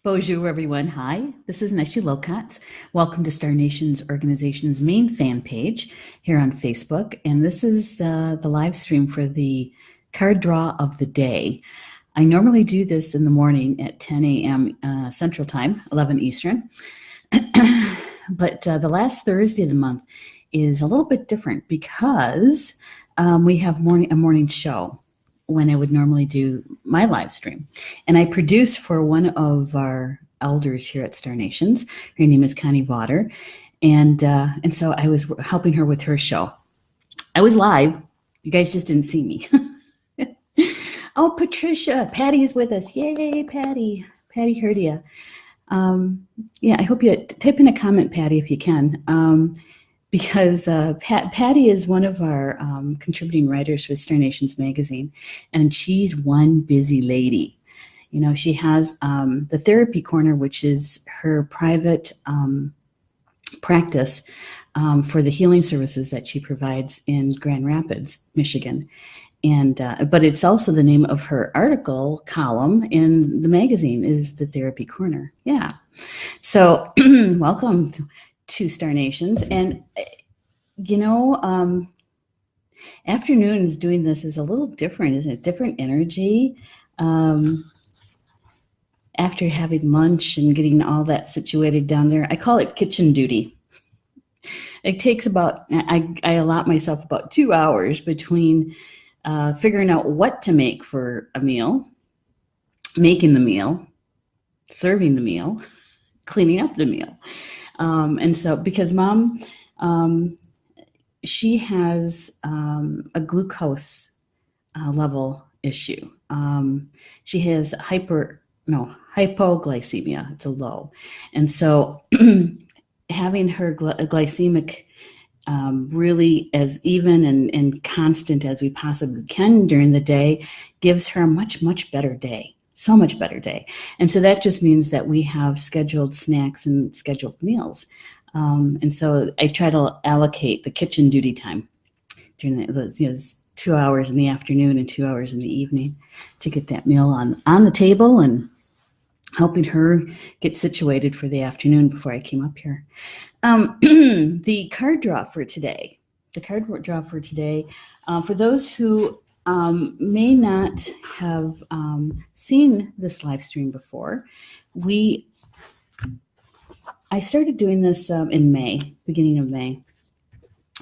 Bonjour, everyone. Hi, this is Neshi. Welcome to Star Nations Organization's main fan page here on Facebook. And this is the live stream for the card draw of the day. I normally do this in the morning at 10 a.m. Central Time, 11 Eastern. But the last Thursday of the month is a little bit different because we have a morning show when I would normally do my live stream. And I produce for one of our elders here at Star Nations. Her name is Connie Vaughter. And so I was helping her with her show. I was live. You guys just didn't see me. Oh, Patricia, Patty is with us. Yay, Patty. Patty heard you. Yeah, I hope you type in a comment, Patty, if you can. Because Patty is one of our contributing writers for Star Nations magazine, and she's one busy lady. You know, she has the Therapy Corner, which is her private practice for the healing services that she provides in Grand Rapids, Michigan. And but it's also the name of her article column in the magazine is the Therapy Corner. Yeah. So welcome to Star Nations. And, you know, afternoons doing this is a little different, isn't it? Different energy. After having lunch and getting all that situated down there, I call it kitchen duty. It takes about, I allot myself about 2 hours between figuring out what to make for a meal, making the meal, serving the meal, cleaning up the meal. And so, because Mom, she has a glucose level issue. She has hypoglycemia. It's a low. And so having her glycemic really as even and constant as we possibly can during the day gives her a much, much better day. So much better day. And so that just means that we have scheduled snacks and scheduled meals. And so I try to allocate the kitchen duty time during those 2 hours in the afternoon and 2 hours in the evening to get that meal on the table and helping her get situated for the afternoon before I came up here. The card draw for today, for those who may not have seen this live stream before, I started doing this in May, beginning of May,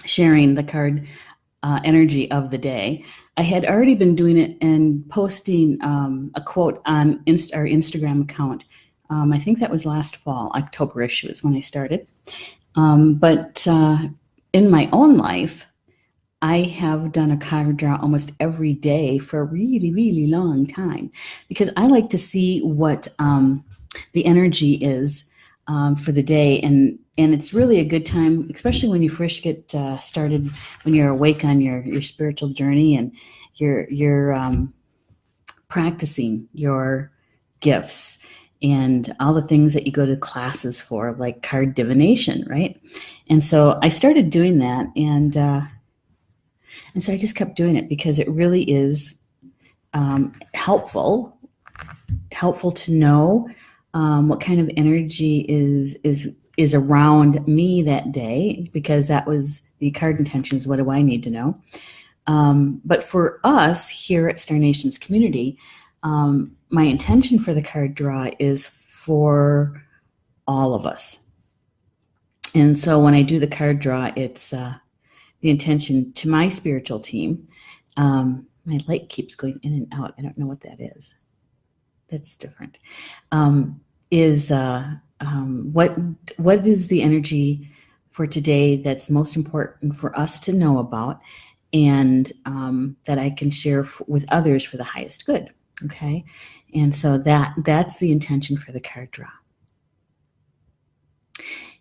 sharing the card energy of the day. I had already been doing it and posting a quote on our Instagram account. I think that was last fall, October-ish was when I started. But in my own life, I have done a card draw almost every day for a really, really long time because I like to see what the energy is for the day. And it's really a good time, especially when you first get started, when you're awake on your spiritual journey and you're practicing your gifts and all the things that you go to classes for, like card divination, right? And so I started doing that, and so I just kept doing it because it really is helpful to know what kind of energy is around me that day, because that was the card intentions. What do I need to know? But for us here at Star Nations Community, my intention for the card draw is for all of us. And so when I do the card draw, it's the intention to my spiritual team. My light keeps going in and out. I don't know what that is. That's different. Is what is the energy for today that's most important for us to know about, and that I can share with others for the highest good. Okay, and so that's the intention for the card draw.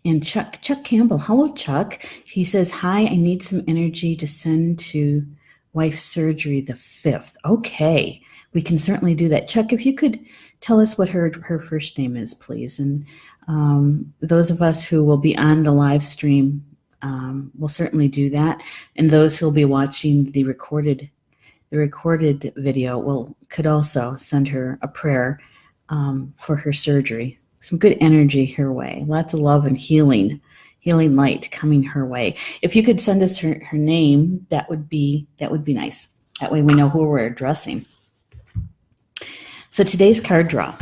And Chuck Campbell, hello Chuck. He says, hi, I need some energy to send to wife's surgery the 5th. Okay, we can certainly do that. Chuck, if you could tell us what her first name is, please. And those of us who will be on the live stream will certainly do that. And those who will be watching the recorded video could also send her a prayer for her surgery. Some good energy her way. Lots of love and healing light coming her way. If you could send us her name, that would be nice. That way we know who we're addressing. So today's card draw,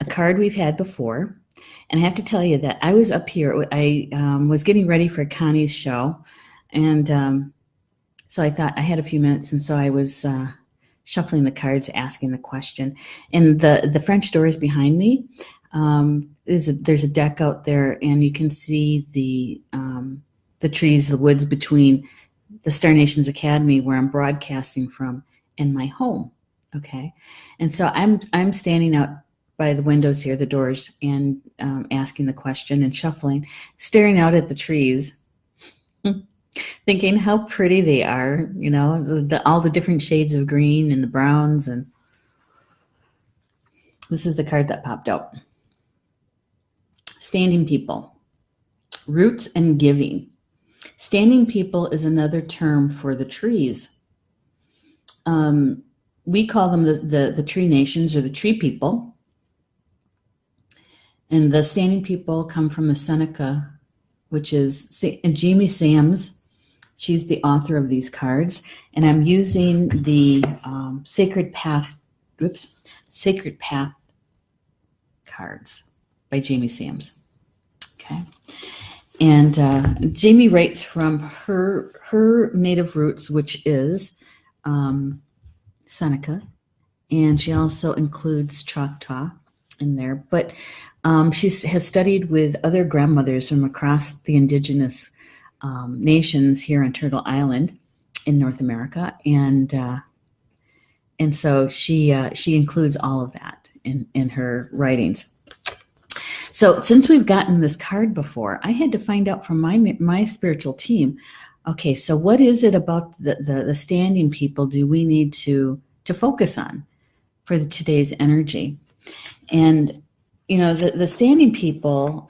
a card we've had before. And I have to tell you that I was up here. I was getting ready for Connie's show. And so I thought I had a few minutes. And so I was shuffling the cards, asking the question. And the French door is behind me. There's a deck out there, and you can see the trees, the woods between the Star Nations Academy, where I'm broadcasting from, and my home. Okay, and so I'm standing out by the windows here, the doors, and asking the question and shuffling, staring out at the trees, thinking how pretty they are. You know, all the different shades of green and the browns, and this is the card that popped out. Standing people, roots and giving. Standing people is another term for the trees. We call them the tree nations, or the tree people. And the standing people come from the Seneca, which is Jamie Sams. She's the author of these cards. And I'm using the Sacred Path cards by Jamie Sams. Okay. And Jamie writes from her native roots, which is Seneca, and she also includes Choctaw in there. But she has studied with other grandmothers from across the indigenous nations here on Turtle Island in North America, and so she includes all of that in her writings. So since we've gotten this card before, I had to find out from my spiritual team, okay, so what is it about the standing people do we need to focus on for today's energy? And, you know, the standing people,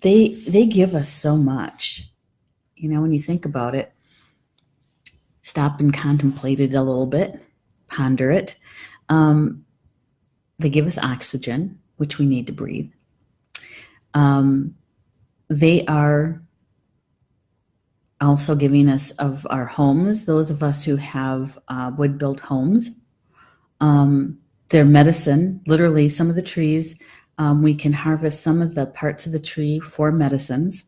they give us so much. You know, when you think about it, stop and contemplate it a little bit, ponder it. They give us oxygen, which we need to breathe. They are also giving us of our homes, those of us who have wood-built homes. Their medicine, literally some of the trees, we can harvest some of the parts of the tree for medicines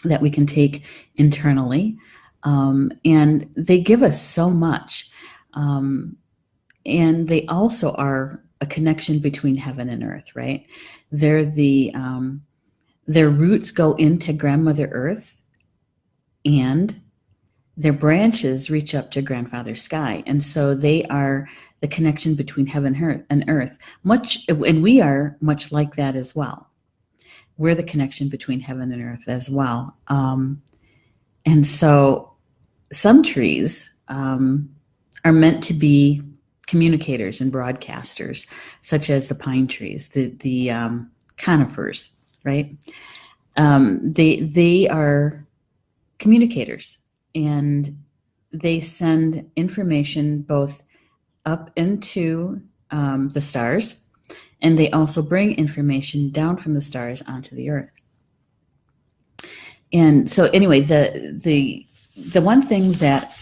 that we can take internally. And they give us so much. And they also are a connection between heaven and earth, right? They're their roots go into Grandmother Earth, and their branches reach up to Grandfather Sky. And so they are the connection between heaven and earth. And we are much like that as well. We're the connection between heaven and earth as well. And so some trees are meant to be communicators and broadcasters, such as the pine trees, the conifers, right? They are communicators, and they send information both up into the stars, and they also bring information down from the stars onto the earth. And so anyway, the one thing that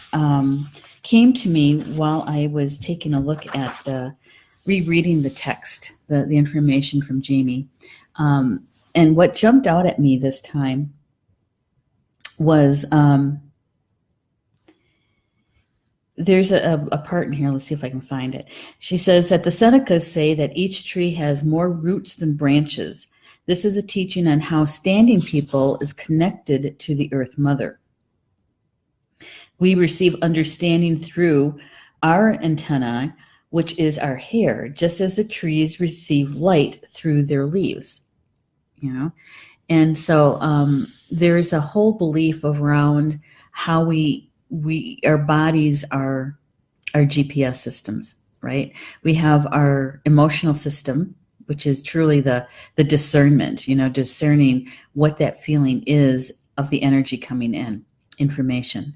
came to me while I was taking a look at rereading the text, the information from Jamie, and what jumped out at me this time was there's a part in here. Let's see if I can find it. She says that the Senecas say that each tree has more roots than branches. This is a teaching on how standing people is connected to the Earth Mother. We receive understanding through our antennae, which is our hair, just as the trees receive light through their leaves, you know? And so there's a whole belief around how our bodies are our GPS systems, right? We have our emotional system, which is truly the discernment, you know, discerning what that feeling is of the energy coming in, information.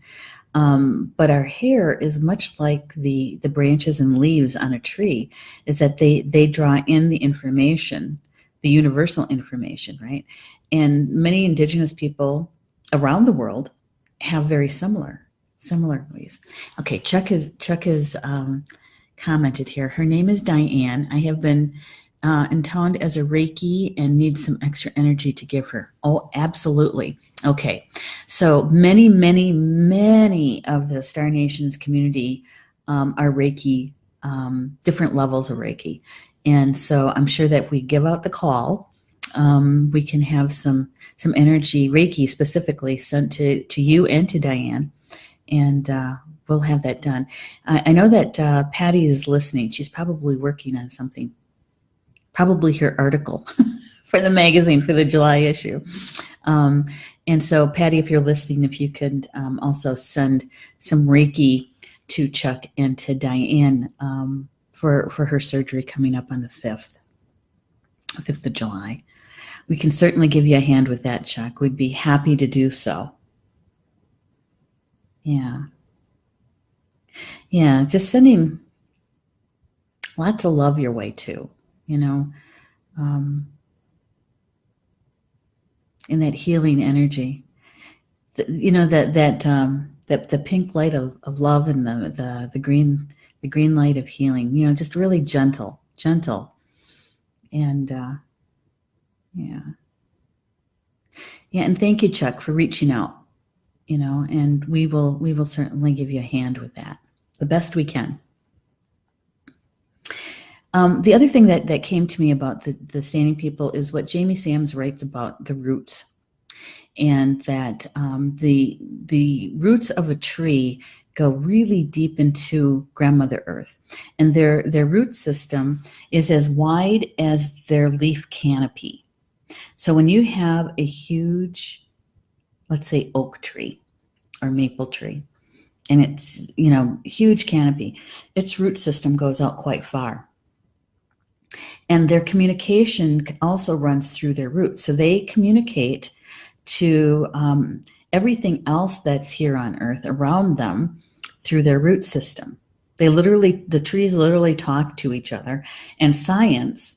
But our hair is much like the branches and leaves on a tree, is that they draw in the information, the universal information, right? And many indigenous people around the world have very similar ways. Okay, Chuck is commented here. Her name is Diane. I have been intoned as a Reiki and need some extra energy to give her. Oh, absolutely. Okay, so many of the Star Nations community are Reiki, different levels of Reiki. And so I'm sure that if we give out the call, we can have some energy, Reiki specifically, sent to you and to Diane, and we'll have that done. I know that Patty is listening. She's probably working on something, probably her article for the magazine for the July issue. And so, Patty, if you're listening, if you could also send some Reiki to Chuck and to Diane for her surgery coming up on the 5th of July. We can certainly give you a hand with that, Chuck. We'd be happy to do so. Yeah. Yeah, just sending lots of love your way too, in that healing energy. That the pink light of love and the green light of healing, just really gentle. And yeah. And thank you, Chuck, for reaching out, and we will certainly give you a hand with that, the best we can. The other thing that came to me about the standing people is what Jamie Sams writes about the roots, and that the roots of a tree go really deep into Grandmother Earth, and their root system is as wide as their leaf canopy. So when you have a huge, let's say, oak tree or maple tree, and it's huge canopy, its root system goes out quite far. And their communication also runs through their roots. So they communicate to everything else that's here on Earth around them through their root system. The trees literally talk to each other. And science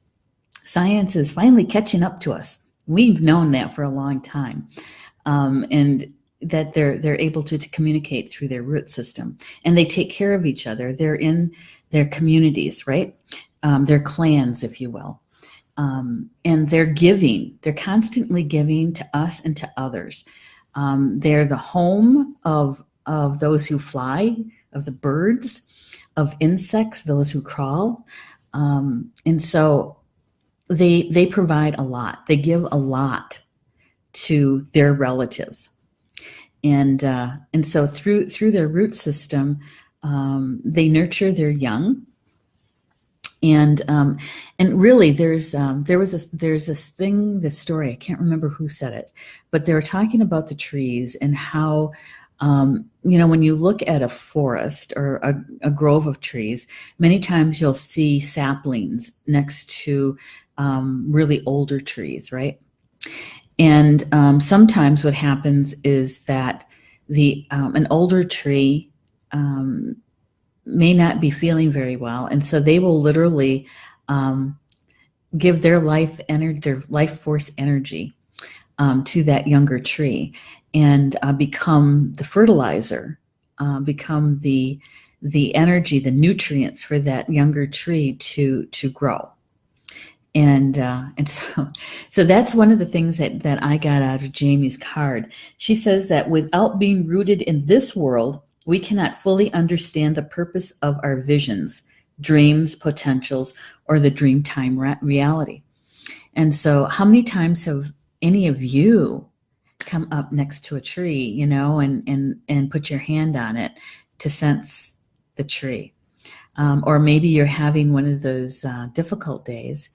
is finally catching up to us. We've known that for a long time. And that they're able to communicate through their root system. And they take care of each other. They're in their communities, right? Their clans, if you will. And they're giving. They're constantly giving to us and to others. They're the home of those who fly, of the birds, of insects, those who crawl. And so they provide a lot. They give a lot to their relatives. And so through their root system, they nurture their young. And really, there's this story. I can't remember who said it, but they were talking about the trees and how, when you look at a forest or a grove of trees, many times you'll see saplings next to really older trees, right? And sometimes what happens is that an older tree may not be feeling very well, and so they will literally give their life force energy to that younger tree, and become the fertilizer, become the energy, the nutrients for that younger tree to grow. And so that's one of the things that I got out of Jamie's card. She says that without being rooted in this world, we cannot fully understand the purpose of our visions, dreams, potentials, or the dreamtime reality. And so how many times have any of you come up next to a tree, and put your hand on it to sense the tree? Or maybe you're having one of those difficult days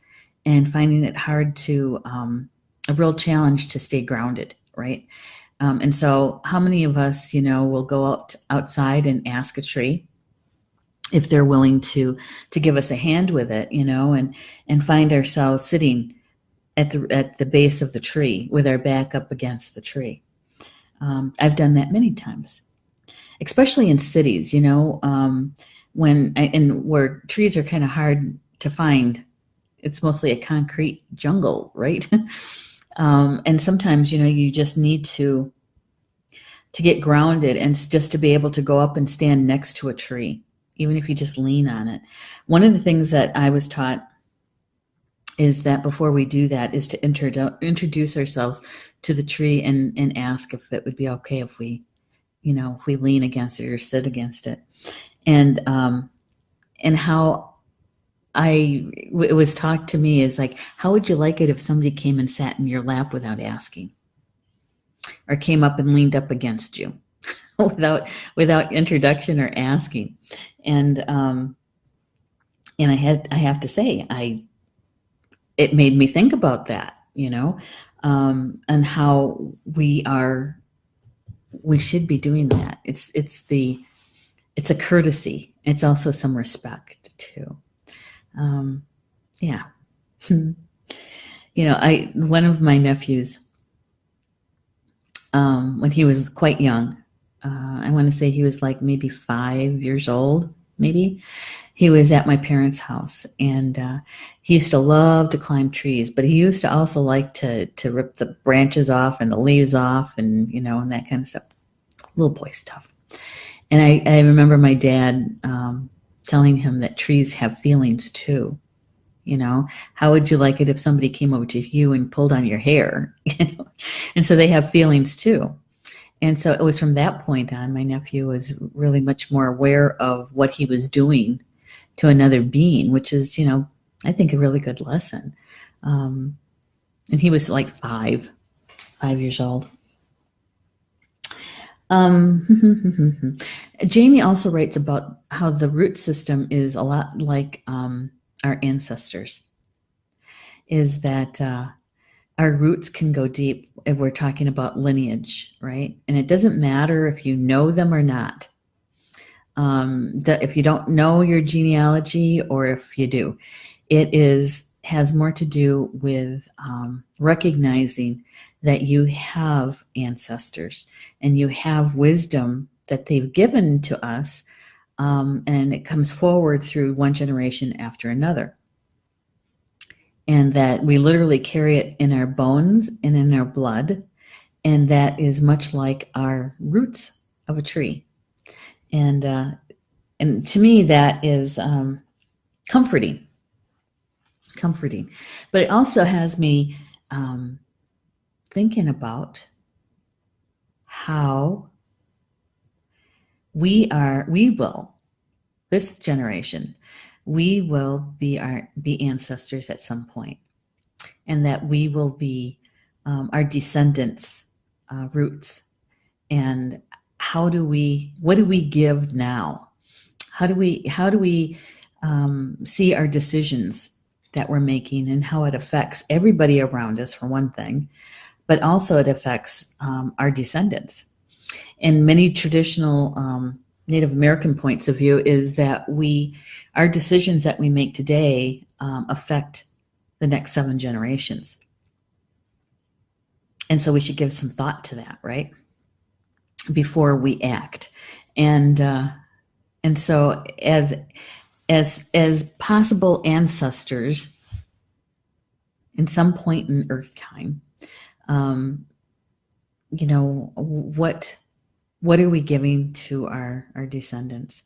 and finding it hard to, a real challenge to stay grounded, right? And so how many of us, will go outside and ask a tree if they're willing to give us a hand with it, and find ourselves sitting at the base of the tree with our back up against the tree. I've done that many times. especially in cities, and where trees are kind of hard to find. It's mostly a concrete jungle, right? And sometimes, you just need to get grounded and just to be able to go up and stand next to a tree, even if you just lean on it. One of the things that I was taught is that before we do that is to introduce ourselves to the tree and ask if it would be okay if we, if we lean against it or sit against it. And how it was taught to me is like, how would you like it if somebody came and sat in your lap without asking, or came up and leaned up against you without introduction or asking? And I have to say, it made me think about that, and how we should be doing that. It's a courtesy. It's also some respect too. Yeah. One of my nephews, when he was quite young, I want to say he was like maybe 5 years old, maybe. He was at my parents' house, and he used to love to climb trees, but he used to also like to rip the branches off and the leaves off, and and that kind of stuff, little boy stuff. And I remember my dad telling him that trees have feelings too. How would you like it if somebody came over to you and pulled on your hair? And so they have feelings too. And so it was from that point on, my nephew was really much more aware of what he was doing to another being, which is, I think a really good lesson. And he was like 5 years old. Jamie also writes about how the root system is a lot like our ancestors, is that our roots can go deep if we're talking about lineage, right? And it doesn't matter if you know them or not. If you don't know your genealogy, or if you do, it has more to do with recognizing that you have ancestors and you have wisdom that they've given to us, and it comes forward through one generation after another. And that we literally carry it in our bones and in our blood, and that is much like our roots of a tree. And to me, that is comforting. But it also has me thinking about how this generation, we will be ancestors at some point, and that we will be our descendants' roots. And what do we give now? How do we see our decisions that we're making, and how it affects everybody around us, for one thing, but also it affects our descendants. And many traditional Native American points of view is that our decisions that we make today affect the next 7 generations. And so we should give some thought to that, right? Before we act. And so as possible ancestors in some point in Earth time, what are we giving to our descendants?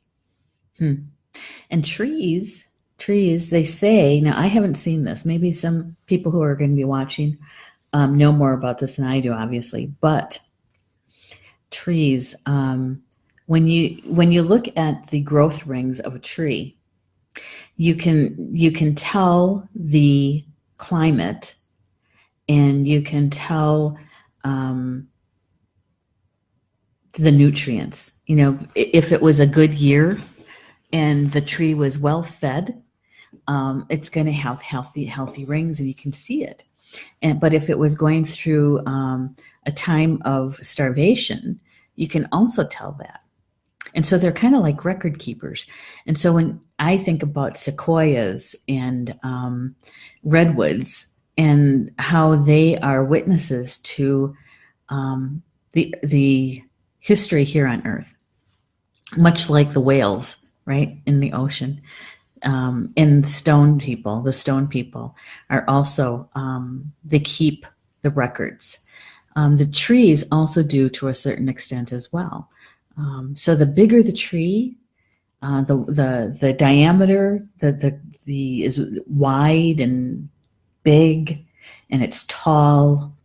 And trees, they say, now I haven't seen this, maybe some people who are going to be watching know more about this than I do, obviously, but trees, when you look at the growth rings of a tree, you can tell the climate, and you can tell the nutrients. If it was a good year and the tree was well fed, it's going to have healthy rings, and you can see it. But if it was going through a time of starvation, you can also tell that. And so they're kind of like record keepers. And so when I think about sequoias and redwoods, and how they are witnesses to the history here on Earth, much like the whales, right, in the ocean. And the stone people are also, they keep the records. The trees also do to a certain extent as well. So the bigger the tree, the diameter, the is wide and big, and it's tall.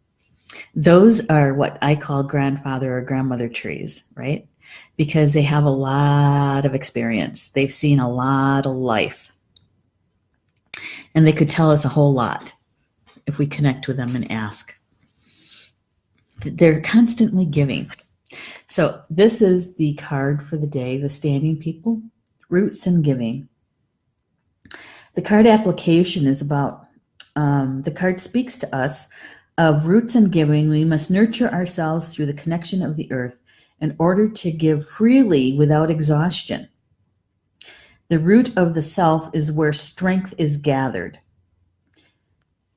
Those are what I call grandfather or grandmother trees, right? Because they have a lot of experience. They've seen a lot of life, and they could tell us a whole lot if we connect with them and ask. They're constantly giving. So this is the card for the day, the Standing People, Roots and Giving. The card application is about, the card speaks to us of roots and giving. We must nurture ourselves through the connection of the earth in order to give freely without exhaustion. The root of the self is where strength is gathered.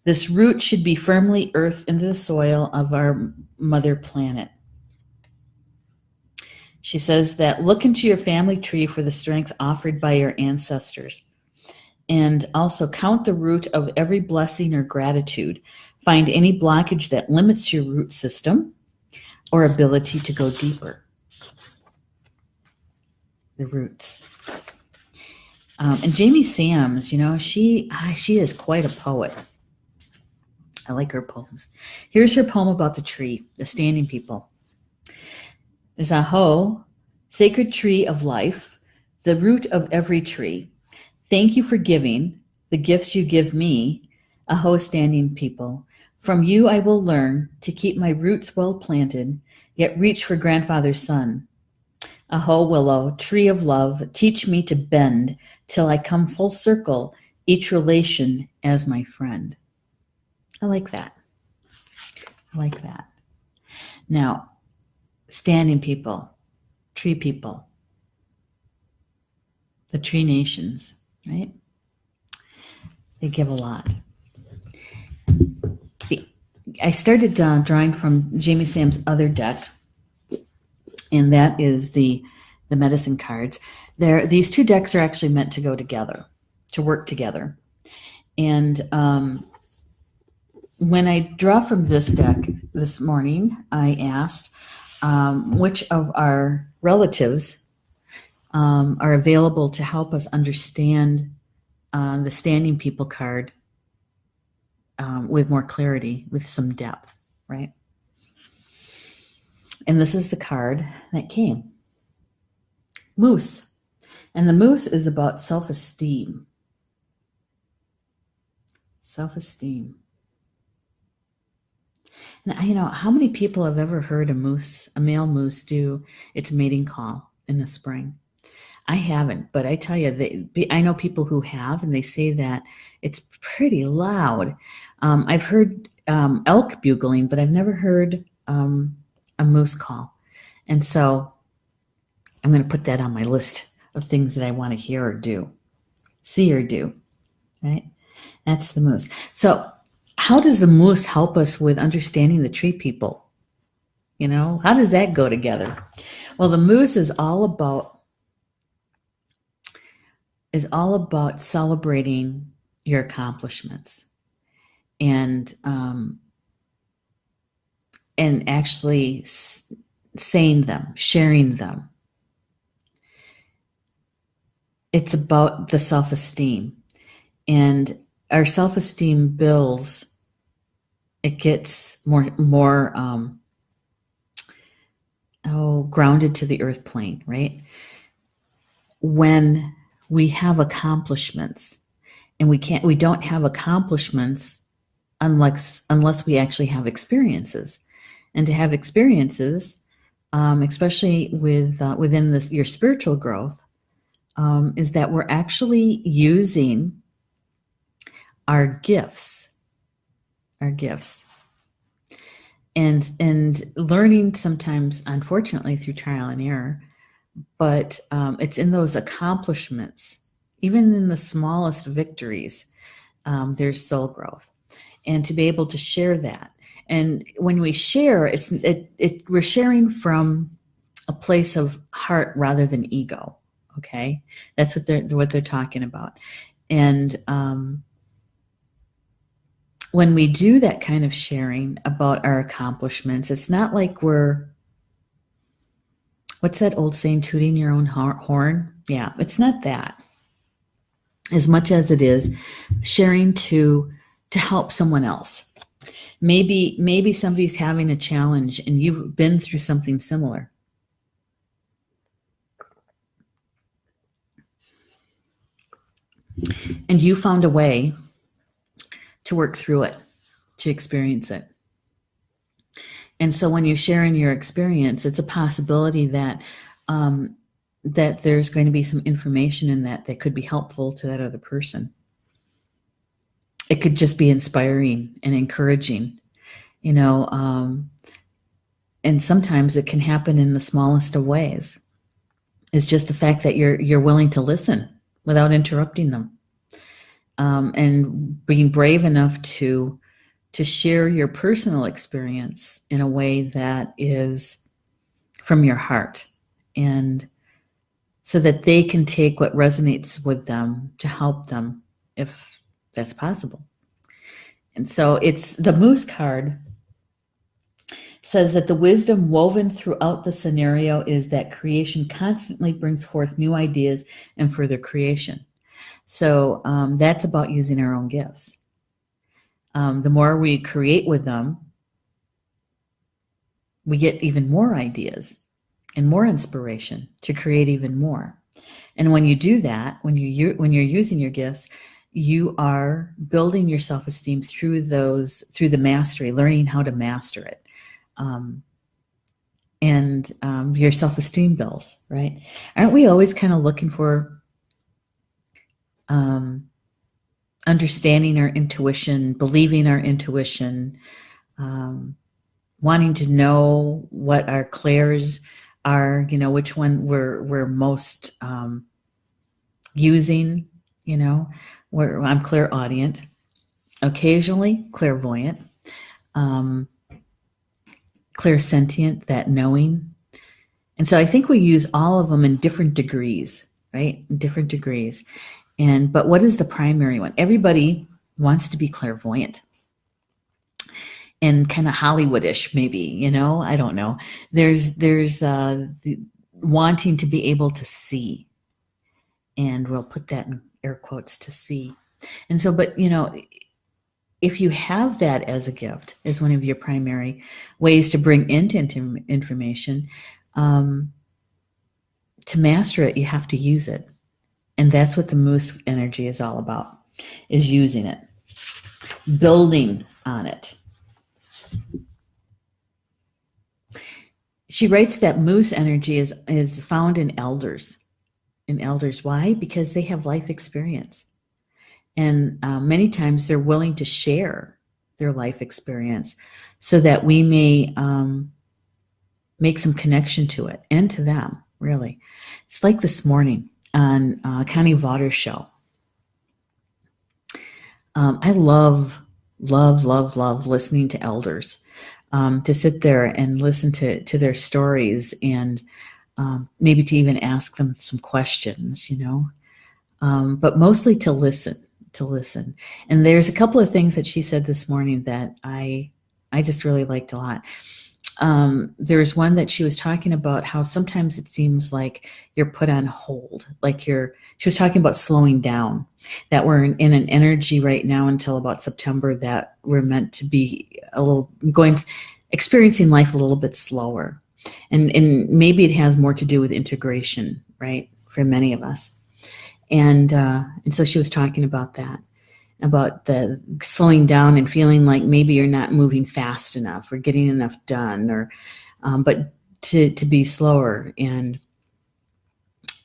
This root should be firmly earthed into the soil of our mother planet. She says that look into your family tree for the strength offered by your ancestors. And also count the root of every blessing or gratitude. Find any blockage that limits your root system or ability to go deeper. The roots. And Jamie Sams, she is quite a poet. I like her poems. Here's her poem about the tree, the Standing People. Is Aho, sacred tree of life, the root of every tree. Thank you for giving the gifts you give me, Aho, Standing People. From you I will learn to keep my roots well planted, yet reach for grandfather's son. Aho, willow, tree of love, teach me to bend till I come full circle, each relation as my friend. I like that. Now, Standing People, tree people, the tree nations, right? They give a lot. I started drawing from Jamie Sam's other deck, and that is the medicine cards. These two decks are actually meant to go together, to work together. And when I draw from this deck this morning, I asked which of our relatives are available to help us understand the Standing People card with more clarity, with some depth, right? And this is the card that came. Moose. And the moose is about self-esteem. Self-esteem. And how many people have ever heard a male moose do its mating call in the spring? I haven't, but I tell you, I know people who have, and they say that it's pretty loud. I've heard elk bugling, but I've never heard a moose call. And so I'm going to put that on my list of things that I want to hear or do, see or do, right? That's the moose. So how does the moose help us with understanding the tree people? How does that go together? Well, the moose is all about celebrating your accomplishments and actually saying them, sharing them. It's about the self-esteem, and our self-esteem builds. It gets more grounded to the earth plane, right? When we have accomplishments, and we don't have accomplishments unless we actually have experiences. And to have experiences, especially within your spiritual growth, is that we're actually using our gifts, and learning sometimes, unfortunately, through trial and error. But it's in those accomplishments, even in the smallest victories, there's soul growth, and to be able to share that. And when we share, we're sharing from a place of heart rather than ego. Okay, that's what they're talking about. And when we do that kind of sharing about our accomplishments, it's not like we're, what's that old saying, tooting your own horn? Yeah, it's not that. As much as it is sharing to help someone else. Maybe somebody's having a challenge and you've been through something similar. And you found a way to work through it, to experience it. And so when you share in your experience, it's a possibility that that there's going to be some information in that could be helpful to that other person. It could just be inspiring and encouraging, you know, and sometimes it can happen in the smallest of ways. It's just the fact that you're willing to listen without interrupting them, and being brave enough to share your personal experience in a way that is from your heart, and so that they can take what resonates with them to help them, if that's possible. And so it's the Moose card says that the wisdom woven throughout the scenario is that creation constantly brings forth new ideas and further creation. So that's about using our own gifts. The more we create with them, we get even more ideas and more inspiration to create even more. And when you do that, when you're using your gifts, you are building your self-esteem through the mastery, learning how to master it. And your self-esteem builds, right? Aren't we always kind of looking for understanding our intuition, believing our intuition, wanting to know what our clairs are, you know, which one we're most using, you know, where I'm clairaudient, occasionally clairvoyant, clairsentient, that knowing. And so I think we use all of them in different degrees, right? In different degrees. But what is the primary one? Everybody wants to be clairvoyant. And kind of Hollywoodish, maybe, you know, I don't know. There's the wanting to be able to see, and we'll put that in air quotes, to see. And so, but you know, if you have that as a gift, as one of your primary ways to bring into information, to master it, you have to use it, and that's what the Moose energy is all about: is using it, building on it. She writes that Moose energy is found in elders. In elders, why? Because they have life experience, and many times they're willing to share their life experience so that we may make some connection to it and to them. Really, it's like this morning on Connie Vaughter's show. I love listening to elders, to sit there and listen to their stories, and maybe to even ask them some questions, you know, but mostly to listen. And there's a couple of things that she said this morning that I just really liked a lot. There's one that she was talking about how sometimes it seems like you're put on hold, like she was talking about slowing down, that we're in an energy right now until about September that we're meant to be experiencing life a little bit slower. And maybe it has more to do with integration, right, for many of us. And so she was talking about that, about the slowing down and feeling like maybe you're not moving fast enough or getting enough done, or but to be slower and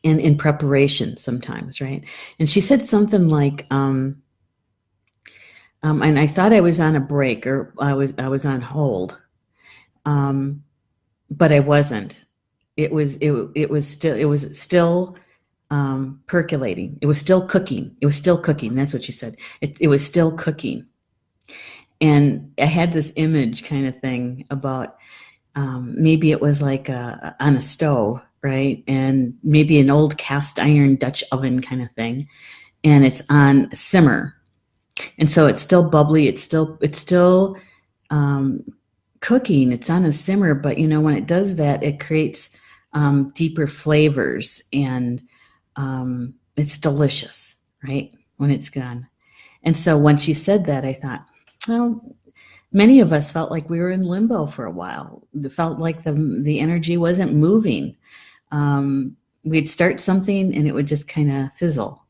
in preparation sometimes, right? And she said something like, and I thought I was on a break, or I was on hold, but I wasn't. It was still percolating. It was still cooking. That's what she said. It was still cooking. And I had this image kind of thing about maybe it was like on a stove, right? And maybe an old cast iron Dutch oven kind of thing. And it's on simmer. And so it's still bubbly. It's still um, cooking. It's on a simmer, but when it does that, it creates deeper flavors, and it's delicious, right? When it's gone. And so when she said that, I thought, well, many of us felt like we were in limbo for a while. It felt like the energy wasn't moving. We'd start something and it would just kind of fizzle,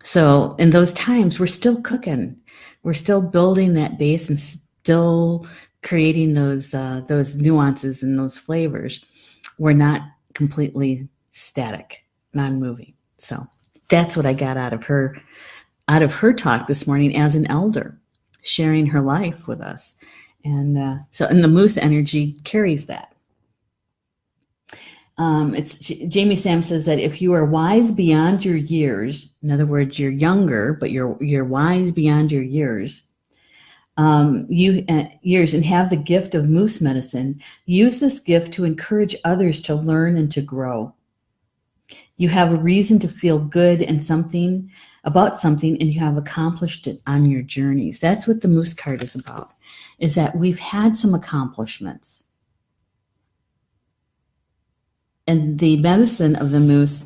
So in those times, we're still cooking. We're still building that base and still creating those nuances and those flavors. We're not completely static, non-moving. So that's what I got out of her talk this morning as an elder, sharing her life with us. And the moose energy carries that. Jamie Sam says that if you are wise beyond your years, in other words, you're younger, but you're wise beyond your years, years and have the gift of moose medicine, use this gift to encourage others to learn and to grow. You have a reason to feel good about something, and you have accomplished it on your journeys. That's what the moose card is about, is that we've had some accomplishments. And the medicine of the moose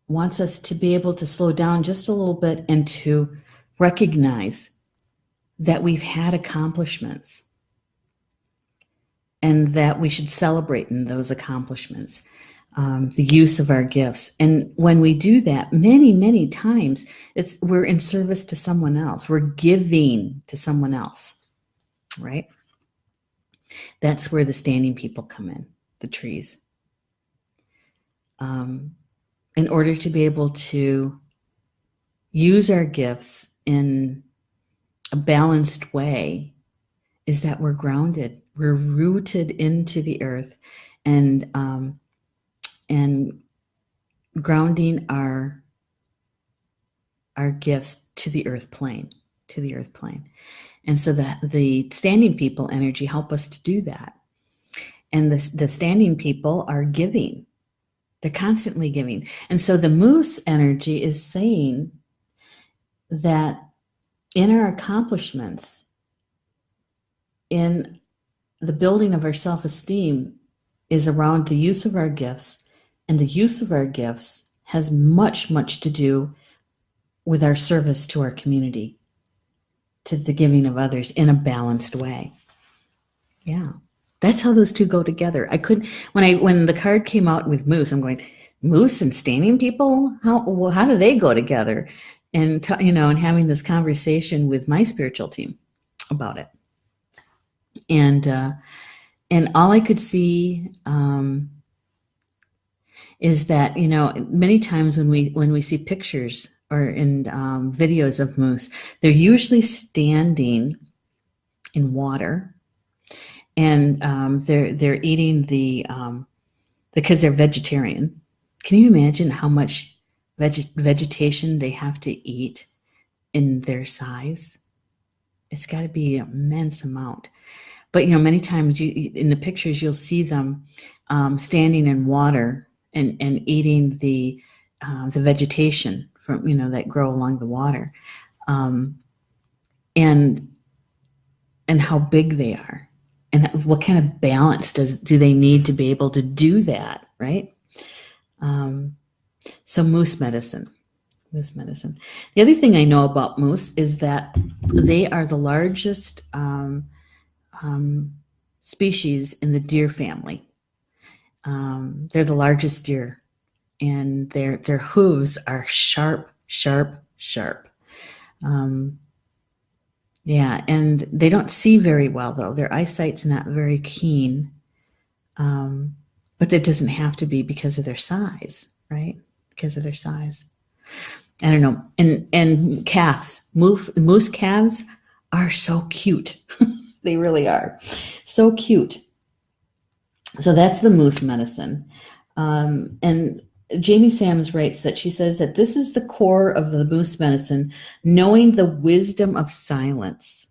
wants us to be able to slow down just a little bit and to recognize that we've had accomplishments and that we should celebrate in those accomplishments, the use of our gifts. And when we do that, many, many times, we're in service to someone else. We're giving to someone else, right? That's where the standing people come in, the trees. In order to be able to use our gifts in a balanced way, is that we're grounded, we're rooted into the earth, and grounding our gifts to the earth plane. And so the standing people energy help us to do that. And the standing people are giving. They're constantly giving. And so the moose energy is saying that in our accomplishments, in the building of our self-esteem, is around the use of our gifts. And the use of our gifts has much, much to do with our service to our community, to the giving of others in a balanced way. Yeah. That's how those two go together. When the card came out with moose, I'm going, moose and standing people? How do they go together? And and having this conversation with my spiritual team about it. And all I could see is that many times when we see pictures or in videos of moose, they're usually standing in water. And they're eating because they're vegetarian. Can you imagine how much vegetation they have to eat in their size? It's got to be an immense amount. But many times in the pictures you'll see them standing in water and eating the vegetation from that grow along the water, and how big they are. And what kind of balance do they need to be able to do that, right? So moose medicine. The other thing I know about moose is that they are the largest species in the deer family. They're the largest deer, and their hooves are sharp. Yeah, and they don't see very well, though. Their eyesight's not very keen, but that doesn't have to be because of their size, right? Because of their size. I don't know. And calves, moose calves are so cute. They really are. So cute. So that's the moose medicine. And Jamie Sams writes that she says that this is the core of the moose medicine, knowing the wisdom of silence.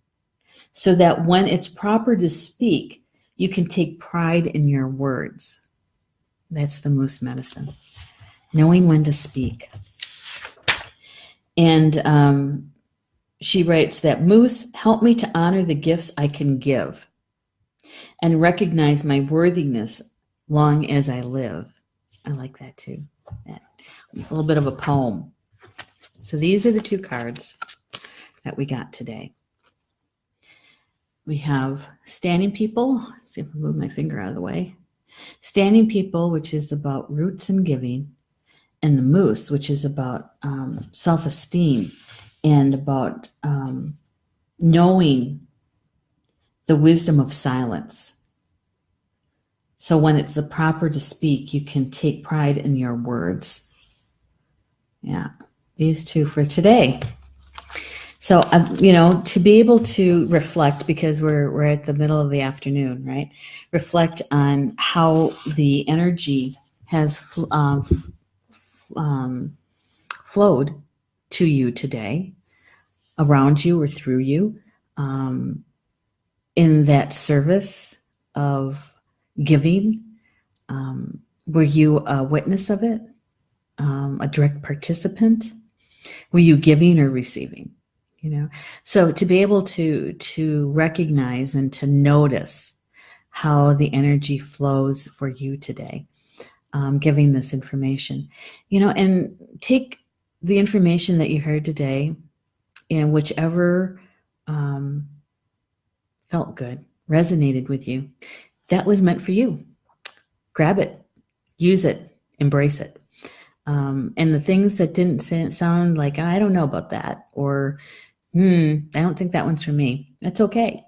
so that when it's proper to speak, you can take pride in your words. That's the moose medicine, knowing when to speak. And she writes that, Moose, help me to honor the gifts I can give and recognize my worthiness long as I live. I like that too. That, a little bit of a poem. So these are the two cards that we got today. We have Standing People. Let's see if I move my finger out of the way. Standing People, which is about roots and giving, and the Moose, which is about self-esteem and about knowing the wisdom of silence. So when it's proper to speak, you can take pride in your words. Yeah, these two for today. So, to be able to reflect, because we're at the middle of the afternoon, right? Reflect on how the energy has flowed to you today, around you or through you, in that service of giving. Were you a witness of it? A direct participant? Were you giving or receiving? So to be able to recognize and to notice how the energy flows for you today, giving this information, and take the information that you heard today, and whichever felt good, resonated with you, that was meant for you. Grab it, use it, embrace it. And the things that didn't sound like, I don't know about that, or I don't think that one's for me, that's okay.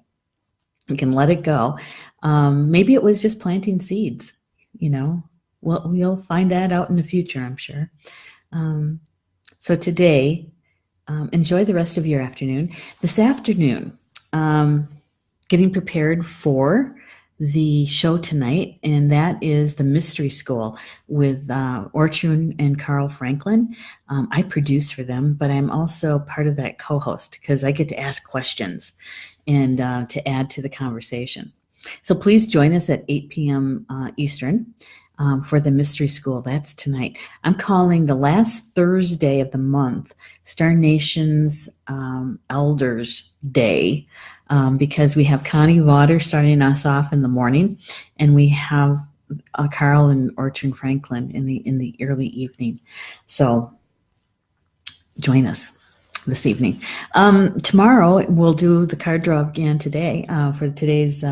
You can let it go. Maybe it was just planting seeds, Well, we'll find that out in the future, I'm sure. So today, enjoy the rest of your afternoon. This afternoon, getting prepared for the show tonight, and that is the Mystery School with Orchun and Carl Franklin. I produce for them, but I'm also part of that co-host because I get to ask questions and to add to the conversation. So please join us at 8 p.m. Eastern for the Mystery School. That's tonight. I'm calling the last Thursday of the month Star Nation's Elders Day, because we have Connie Vaughter starting us off in the morning, and we have Carl and Orchard Franklin in the early evening. So join us this evening. Tomorrow we'll do the card draw again today for today's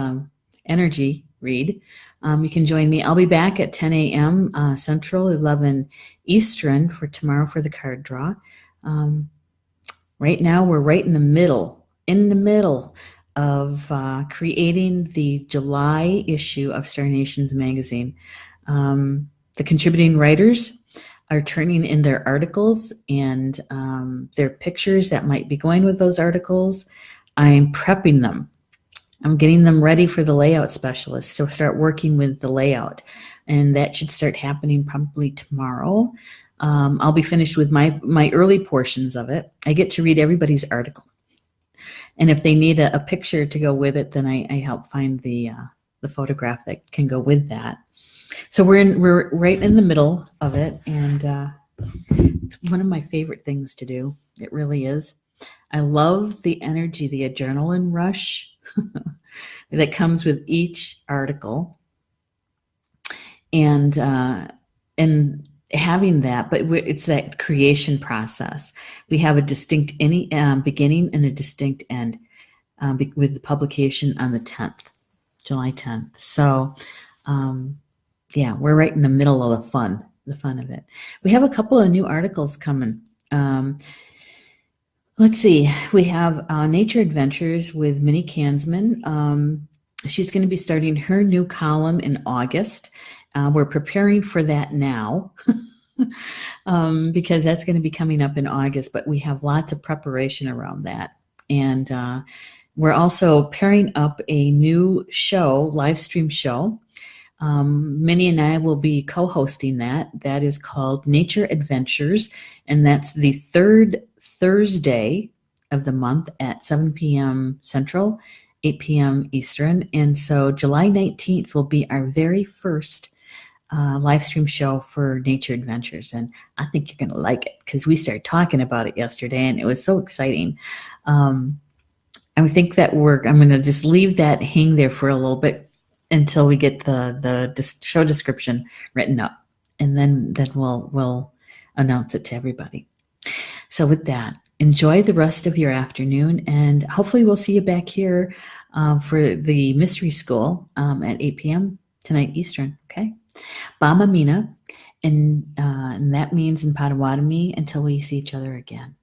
energy read. You can join me. I'll be back at 10 a.m. Central, 11 Eastern for tomorrow for the card draw. Right now we're right in the middle of creating the July issue of Star Nations magazine. The contributing writers are turning in their articles and their pictures that might be going with those articles. I'm prepping them. I'm getting them ready for the layout specialist. So start working with the layout, and that should start happening probably tomorrow. I'll be finished with my early portions of it. I get to read everybody's article. And if they need a picture to go with it, then I help find the photograph that can go with that. So we're right in the middle of it, and it's one of my favorite things to do. It really is. I love the energy, the adrenaline rush that comes with each article, and having that, but it's that creation process. We have a distinct beginning and a distinct end with the publication on the 10th, July 10th. So, we're right in the middle of the fun of it. We have a couple of new articles coming. Let's see. We have Nature Adventures with Minnie Kansman. She's going to be starting her new column in August. We're preparing for that now because that's going to be coming up in August, but we have lots of preparation around that. And we're also pairing up a new show, live stream show. Minnie and I will be co-hosting that. That is called Nature Adventures, and that's the third Thursday of the month at 7 p.m. Central, 8 p.m. Eastern. And so July 19th will be our very first live stream show for Nature Adventures. And I think you're going to like it because we started talking about it yesterday and it was so exciting. I think that I'm going to just leave that hang there for a little bit until we get the show description written up. And then we'll announce it to everybody. So with that, enjoy the rest of your afternoon, and hopefully we'll see you back here for the Mystery School at 8 p.m. tonight Eastern, okay? Bama Mina, and that means in Potawatomi until we see each other again.